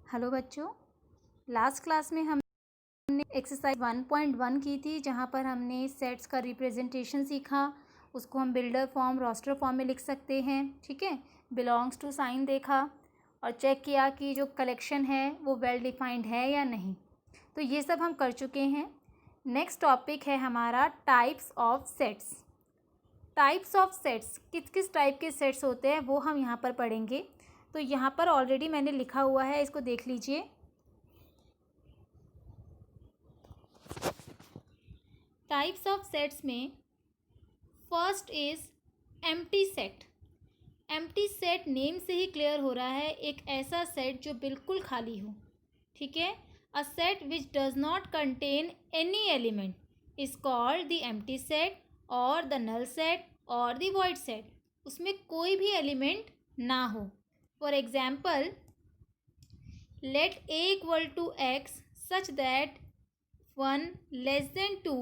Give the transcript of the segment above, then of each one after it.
Hello बच्चों, last class में हमने एक्सरसाइज 1.1 की थी, जहाँ पर हमने सेट्स का रिप्रेजेंटेशन सीखा। उसको हम बिल्डर फॉर्म, रोस्टर फॉर्म में लिख सकते हैं। ठीक है, बिलोंग्स टू साइन देखा और चेक किया कि जो कलेक्शन है वो वेल डिफाइंड है या नहीं। तो ये सब हम कर चुके हैं। नेक्स्ट टॉपिक है हमारा types of sets. Types of sets, किस किस टाइप के सेट्स होते हैं वो हम यहाँ पर पढ़ेंगे। तो यहाँ पर ऑलरेडी मैंने लिखा हुआ है, इसको देख लीजिए। टाइप्स ऑफ सेट्स में first is empty set. Empty set name से ही क्लियर हो रहा है, एक ऐसा सेट जो बिल्कुल खाली हो। ठीक है, a set which does not contain any element is called the empty set और द नल सेट और द वॉइड सेट। उसमें कोई भी एलिमेंट ना हो। For example, let a equal to x such that 1 less than 2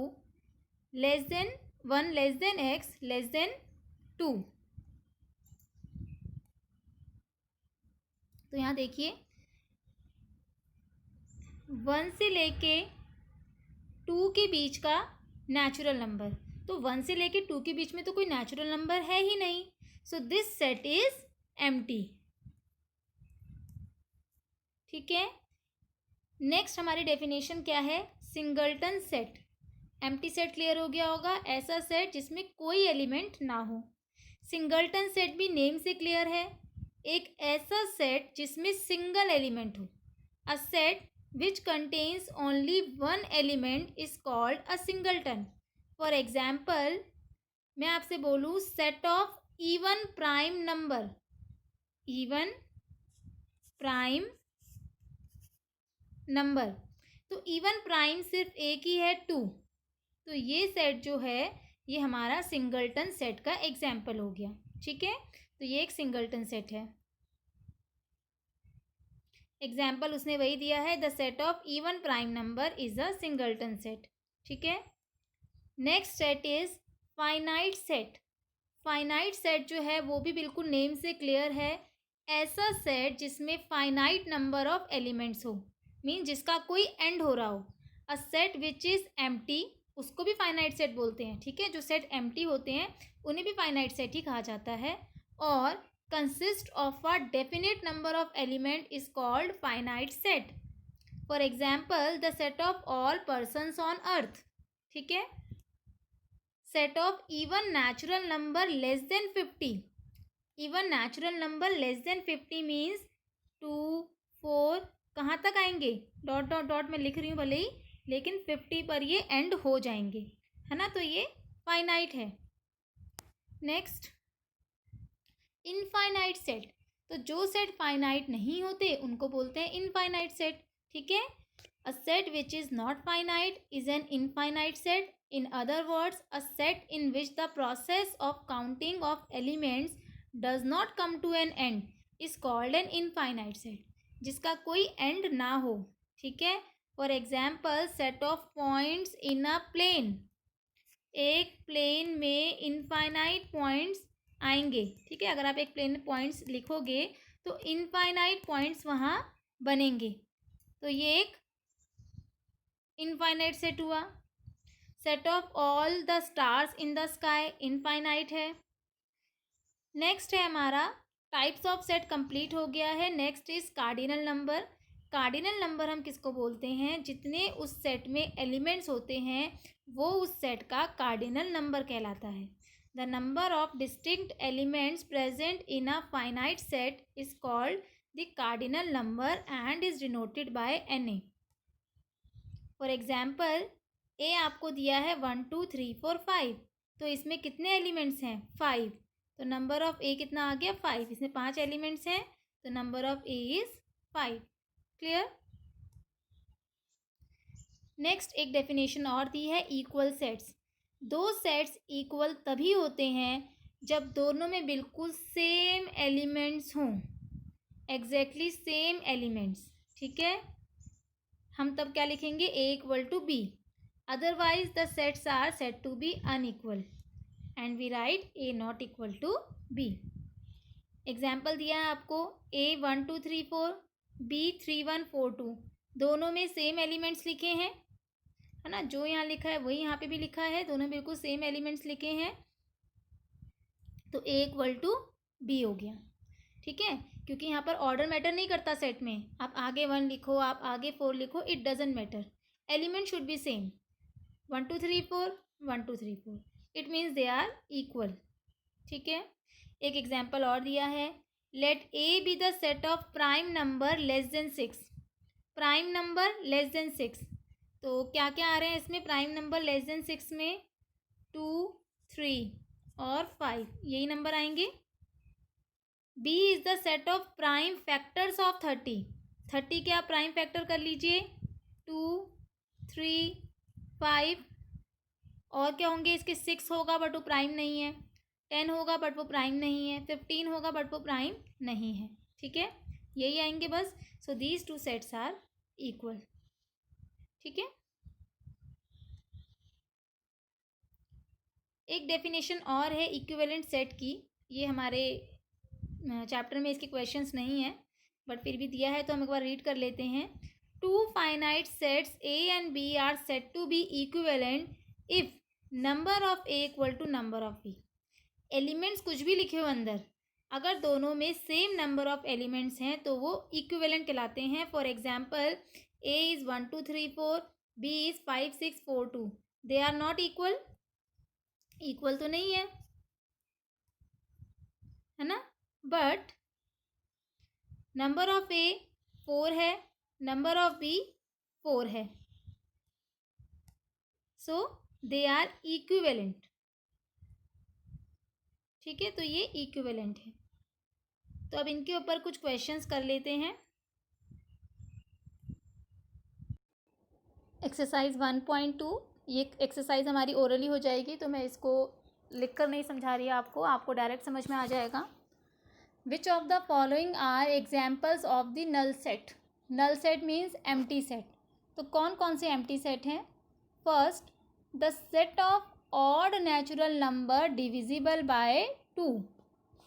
less than 1 less than x less than 2। तो यहाँ देखिए, 1 से लेके 2 के बीच का नेचुरल नंबर। तो 1 से लेके 2 के बीच में तो कोई नेचुरल नंबर है ही नहीं। सो दिस सेट इज एम्प्टी। ठीक है, नेक्स्ट हमारी डेफिनेशन क्या है? Singleton set. Empty set clear हो गया होगा, ऐसा सेट जिसमें कोई एलिमेंट ना हो। सिंगलटन सेट भी नेम से क्लियर है, एक ऐसा सेट जिसमें सिंगल एलिमेंट हो। अ set which contains only one element is called a singleton. For example, मैं आपसे बोलूँ set of even prime number, even prime number, तो इवन प्राइम सिर्फ एक ही है, 2। तो ये सेट जो है ये हमारा सिंगलटन सेट का एग्जाम्पल हो गया। ठीक है, तो ये एक सिंगलटन सेट है। एग्जाम्पल उसने वही दिया है, the set of even prime number is a singleton set. ठीक है, next set is finite set. Finite set जो है वो भी बिल्कुल नेम से क्लियर है, ऐसा सेट जिसमें फाइनाइट नंबर ऑफ एलिमेंट्स हो, मीन जिसका कोई एंड हो रहा हो। अ सेट विच इज एम्प्टी, उसको भी फाइनाइट सेट बोलते हैं। ठीक है, जो सेट एम्प्टी होते हैं उन्हें भी फाइनाइट सेट ही कहा जाता है। और consist of a definite number of element is called finite set. For example, the set of all persons on earth. ठीक है, set of even natural number less then 50। Even natural number less then 50 means 2, 4 कहाँ तक आएंगे? Dot dot dot में लिख रही हूँ भले ही, लेकिन 50 पर ये एंड हो जाएंगे, है ना। तो ये फाइनाइट है। Next, infinite set. तो जो सेट फाइनाइट नहीं होते उनको बोलते हैं इनफाइनाइट सेट। ठीक है, a set which is not finite is an infinite set. In other words, a set in which the process of counting of elements does not come to an end is called an infinite set, जिसका कोई end ना हो। ठीक है, for example, set of points in a plane. एक plane में infinite points आएंगे। ठीक है, अगर आप एक प्लेन में पॉइंट्स लिखोगे तो इनफाइनाइट पॉइंट्स वहाँ बनेंगे। तो ये एक इनफाइनाइट सेट हुआ। Set of all the stars in the sky infinite है। नेक्स्ट है हमारा टाइप्स ऑफ सेट कंप्लीट हो गया है। Next is cardinal number. Cardinal number हम किसको बोलते हैं? जितने उस सेट में एलिमेंट्स होते हैं वो उस सेट का कार्डिनल नंबर कहलाता है। The number of distinct elements present in a finite set is called the cardinal number and is denoted by Na। For example, A आपको दिया है 1 2 3 4 5, तो इसमें कितने एलिमेंट्स हैं? 5। तो नंबर ऑफ ए कितना आ गया? 5। इसमें 5 एलिमेंट्स हैं, तो number of A is 5। Clear? Next एक डेफिनेशन और दी है, इक्वल सेट्स। दो सेट्स इक्वल तभी होते हैं जब दोनों में बिल्कुल सेम एलिमेंट्स हों, एग्जैक्टली सेम एलिमेंट्स। ठीक है, हम तब क्या लिखेंगे? A equal to B. Otherwise the sets are said to be unequal and we write A not equal to B. Example दिया है आपको, ए 1 2 3 4, B3142 दोनों में सेम एलिमेंट्स लिखे हैं, है ना, जो यहाँ लिखा है वही यहाँ पे भी लिखा है, दोनों बिल्कुल सेम एलिमेंट्स लिखे हैं, तो A इक्वल टू B हो गया। ठीक है, क्योंकि यहाँ पर ऑर्डर मैटर नहीं करता सेट में, आप आगे 1 लिखो, आप आगे 4 लिखो, it doesn't matter, element should be same, 1 2 3 4 1 2 3 4, it means they are equal. ठीक है, एक एग्जाम्पल और दिया है, let A be the set of prime number less than 6, prime number less than 6, तो क्या क्या आ रहे हैं इसमें प्राइम नंबर लेस देन 6 में, 2 3 और 5, यही नंबर आएंगे। B is the set of prime factors of 30, 30 के आप प्राइम फैक्टर कर लीजिए, 2 3 5, और क्या होंगे इसके, 6 होगा बट वो प्राइम नहीं है, 10 होगा बट वो प्राइम नहीं है, 15 होगा बट वो प्राइम नहीं है। ठीक है, यही आएंगे बस। So these two sets are equal. ठीक है, एक डेफिनेशन और है इक्विवेलेंट सेट की, ये हमारे चैप्टर में इसके क्वेश्चंस नहीं है बट फिर भी दिया है तो हम एक बार रीड कर लेते हैं। 2 finite sets A and B are said to be equivalent if number of A equal to number of B। Elements कुछ भी लिखे हो अंदर, अगर दोनों में सेम नंबर ऑफ एलिमेंट्स हैं तो वो इक्विवेलेंट कहलाते हैं। For example A is 1 2 3 4, B is 5 6 4 2, they are not equal, equal तो नहीं है ना, बट नंबर ऑफ A 4 है, नंबर ऑफ B 4 है, सो दे आर इक्विवेलेंट। ठीक है, तो ये इक्विवेलेंट है। तो अब इनके ऊपर कुछ क्वेश्चंस कर लेते हैं। एक्सरसाइज 1.2, ये एक्सरसाइज हमारी ओरली हो जाएगी तो मैं इसको लिख कर नहीं समझा रही आपको, आपको डायरेक्ट समझ में आ जाएगा। Which of the following are examples of the null set, null set means empty set, तो कौन कौन से एम्प्टी सेट हैं। First, the set of odd natural number divisible by 2,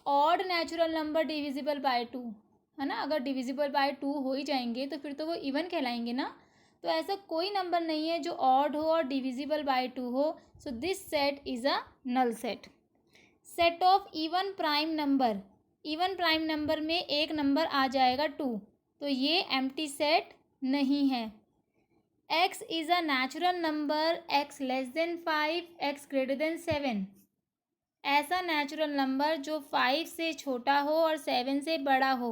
odd natural number divisible by 2, है ना, अगर divisible by 2 हो ही जाएंगे तो फिर तो वो इवन कहलाएंगे ना, तो ऐसा कोई नंबर नहीं है जो ऑड हो और डिविजिबल बाय 2 हो, so this set is a null set. Set of even prime number, even prime number में एक नंबर आ जाएगा 2, तो ये एम्प्टी सेट नहीं है। x is a natural number, x less then 5, x greater than 7, ऐसा natural number जो 5 से छोटा हो और 7 से बड़ा हो,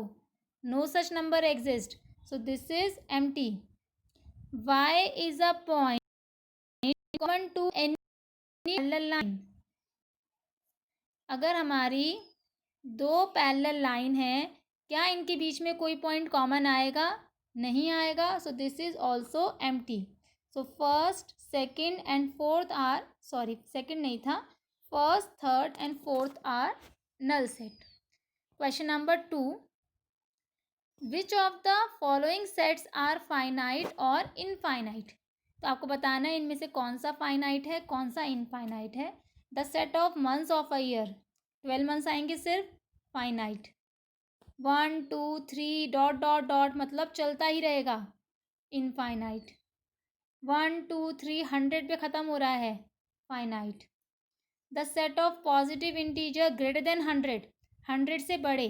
no such number exist, so this is empty. y is a point common to any parallel line, अगर हमारी दो पैरेलल लाइन है, क्या इनके बीच में कोई पॉइंट कॉमन आएगा, नहीं आएगा, so this is also empty. So first second and fourth are, sorry second नहीं था, first third and fourth are null set. Question number 2, which of the following sets are finite और infinite, तो आपको बताना है इनमें से कौन सा फाइनाइट है कौन सा इनफाइनाइट है। The set of months of a year, 12 months आएंगे सिर्फ, फाइनाइट। 1 2 3 डॉट डॉट डॉट मतलब चलता ही रहेगा, इनफाइनाइट। 1 2 3 100 पे ख़त्म हो रहा है, finite. The set of positive integer greater than 100, 100 से बड़े,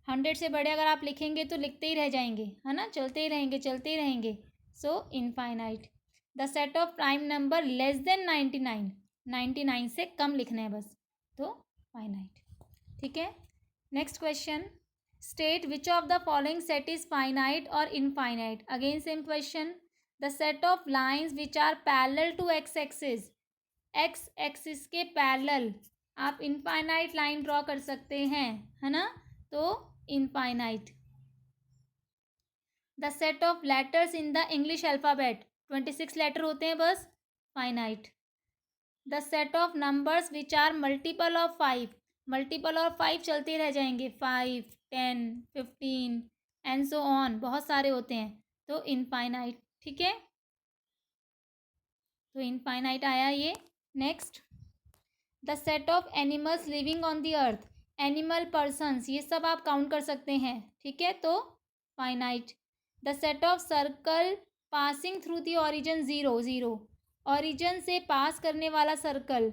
100 से बड़े अगर आप लिखेंगे तो लिखते ही रह जाएंगे, है ना, चलते ही रहेंगे चलते ही रहेंगे, so infinite. The set of prime number less than 99, 99 से कम लिखना है बस, तो फाइनाइट। ठीक है, next question, state which of the following set is finite और infinite, again same question. The set of lines which are parallel to X axis, X axis के parallel आप इनफाइनाइट लाइन ड्रॉ कर सकते हैं, है ना, तो infinite. The set of letters in the English alphabet, 26 letter होते हैं बस, finite. The set of numbers which are multiple of 5, multiple of 5 चलते रह जाएंगे, 5 10 15 एंड सो ऑन, बहुत सारे होते हैं, तो इनफाइनाइट। ठीक है, तो इनफाइनाइट आया ये। Next, the set of animals living on the earth, animal persons ये सब आप काउंट कर सकते हैं, ठीक है, तो finite. The set of circle passing through the origin 0 0, origin से पास करने वाला सर्कल,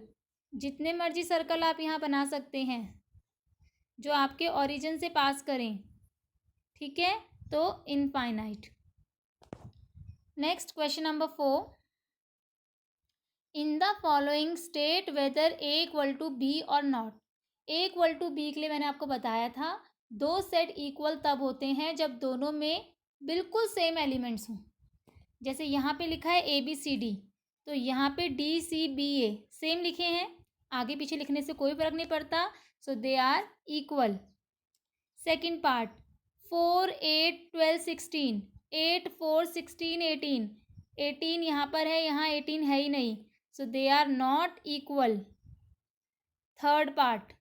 जितने मर्जी सर्कल आप यहाँ बना सकते हैं जो आपके ओरिजिन से पास करें, ठीक है, तो infinite. Next question number 4, in the following state whether A equal to B और not. A equal to B के लिए मैंने आपको बताया था दो सेट इक्वल तब होते हैं जब दोनों में बिल्कुल सेम एलिमेंट्स हों। जैसे यहाँ पे लिखा है ए बी सी डी, तो यहाँ पे डी सी बी ए सेम लिखे हैं, आगे पीछे लिखने से कोई फर्क नहीं पड़ता, so they are equal. Second part, 4 8 12 16, 8 4 16 18, 18 यहाँ पर है, यहाँ 18 है ही नहीं, so they are not equal. Third part,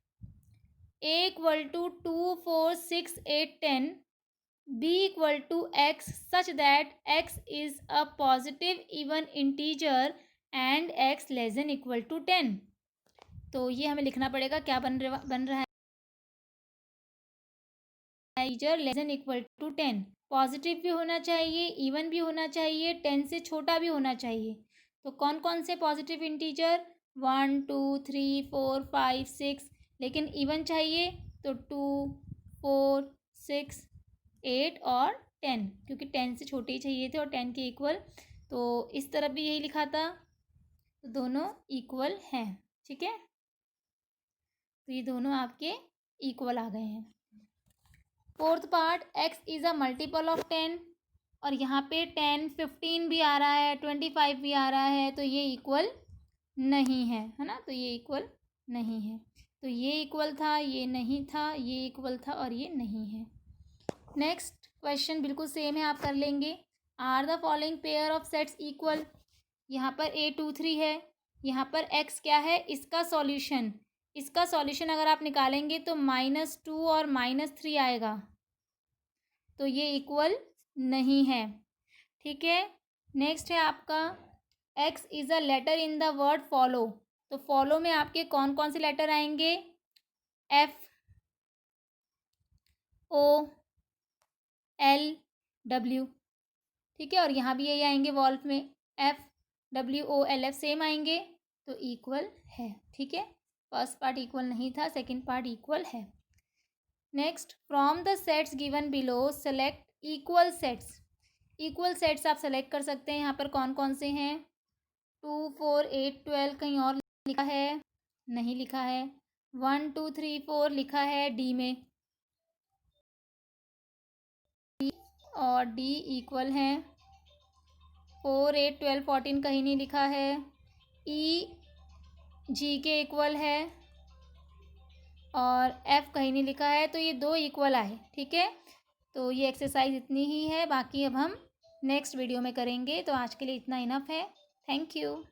a equal to 2 4 6 8 10, b equal to x such that x is a positive even integer and x less than equal to 10। तो ये हमें लिखना पड़ेगा, क्या बन रहा है, integer less than equal to 10, positive भी होना चाहिए, इवन भी होना चाहिए, 10 से छोटा भी होना चाहिए। तो कौन कौन से पॉजिटिव इंटीजर, 1 2 3 4 5 6, लेकिन इवन चाहिए तो 2 4 6 8 और 10, क्योंकि 10 से छोटे ही चाहिए थे और 10 के इक्वल, तो इस तरफ भी यही लिखा था, तो दोनों इक्वल हैं, ठीक है, तो ये दोनों आपके इक्वल आ गए हैं। Fourth part, x is a multiple of 10, और यहाँ पे 10 15 भी आ रहा है, 25 भी आ रहा है, तो ये इक्वल नहीं है ना, तो ये इक्वल नहीं है, तो ये इक्वल था, ये नहीं था, ये इक्वल था और ये नहीं है। नेक्स्ट क्वेश्चन बिल्कुल सेम है, आप कर लेंगे। Are the following pair of sets equal, यहाँ पर a 2 3 है, यहाँ पर x क्या है, इसका सॉल्यूशन अगर आप निकालेंगे तो -2 और -3 आएगा, तो ये इक्वल नहीं है, ठीक है। नेक्स्ट है आपका x is a letter in the word follow, तो फॉलो में आपके कौन कौन से लेटर आएंगे, F O L W, ठीक है, और यहाँ भी यही आएंगे वॉल्व में, F W O L F same आएंगे, तो इक्वल है, ठीक है। फर्स्ट पार्ट इक्वल नहीं था, सेकंड पार्ट इक्वल है। Next, from the sets given below select equal sets. Equal sets आप सेलेक्ट कर सकते हैं, यहाँ पर कौन कौन से हैं, 2 4 8 12, कहीं और लिखा है, नहीं लिखा है, 1 2 3 4 लिखा है डी में, और डी इक्वल हैं, 4 8 12 14 कहीं नहीं लिखा है, ई जी के इक्वल है, और एफ कहीं नहीं लिखा है, तो ये दो इक्वल आए, ठीक है। तो ये एक्सरसाइज इतनी ही है, बाकी अब हम नेक्स्ट वीडियो में करेंगे, तो आज के लिए इतना इनफ है। Thank you.